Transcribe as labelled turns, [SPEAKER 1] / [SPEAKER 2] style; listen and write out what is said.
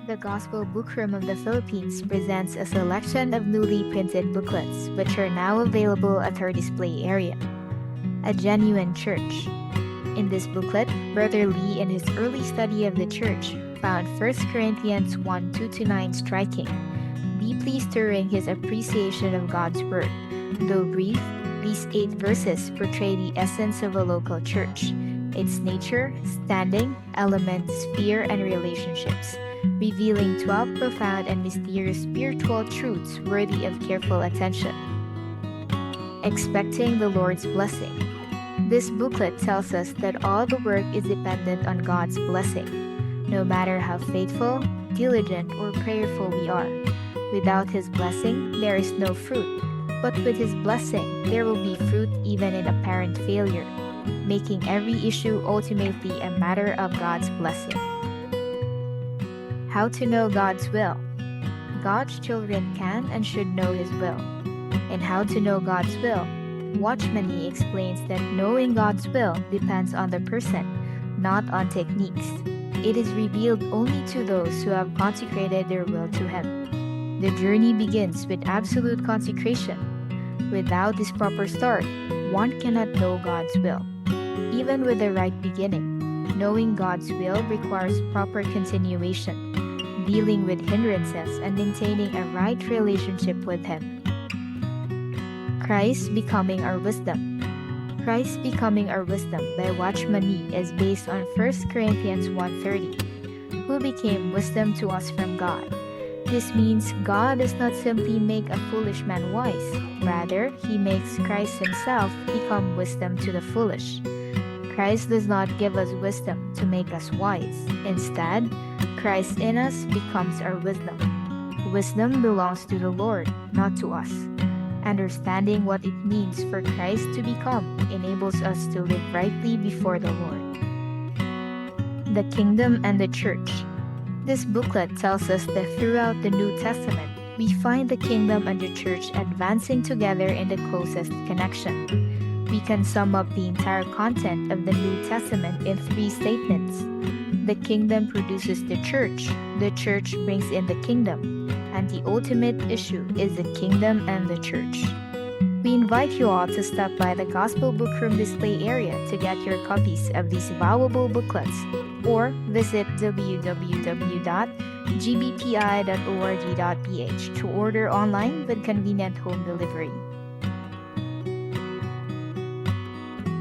[SPEAKER 1] The Gospel Bookroom of the Philippines presents a selection of newly printed booklets which are now available at our display area. A Genuine Church. In this booklet, Brother Lee in his early study of the church found 1 Corinthians 1:2-9 striking, deeply stirring his appreciation of God's Word. Though brief, these 8 verses portray the essence of a local church, its nature, standing, elements, sphere, and relationships, revealing 12 profound and mysterious spiritual truths worthy of careful attention. Expecting the Lord's blessing. This booklet tells us that all the work is dependent on God's blessing, no matter how faithful, diligent, or prayerful we are. Without His blessing, there is no fruit, but with His blessing, there will be fruit even in apparent failure, making every issue ultimately a matter of God's blessing. How to know God's will. God's children can and should know His will. And how to know God's will. Watchman Nee explains that knowing God's will depends on the person, not on techniques. It is revealed only to those who have consecrated their will to Him. The journey begins with absolute consecration. Without this proper start, one cannot know God's will. Even with the right beginning, knowing God's will requires proper continuation, dealing with hindrances and maintaining a right relationship with Him. Christ Becoming Our Wisdom. Christ Becoming Our Wisdom by Watchman Nee is based on 1 Corinthians 1:30, who became wisdom to us from God. This means God does not simply make a foolish man wise, rather, He makes Christ Himself become wisdom to the foolish. Christ does not give us wisdom to make us wise. Instead, Christ in us becomes our wisdom. Wisdom belongs to the Lord, not to us. Understanding what it means for Christ to become enables us to live rightly before the Lord. The Kingdom and the Church. This booklet tells us that throughout the New Testament, we find the kingdom and the church advancing together in the closest connection. We can sum up the entire content of the New Testament in 3 statements. The kingdom produces the church brings in the kingdom, and the ultimate issue is the kingdom and the church. We invite you all to stop by the Gospel Bookroom display area to get your copies of these valuable booklets, or visit www.gbpi.org.ph to order online with convenient home delivery.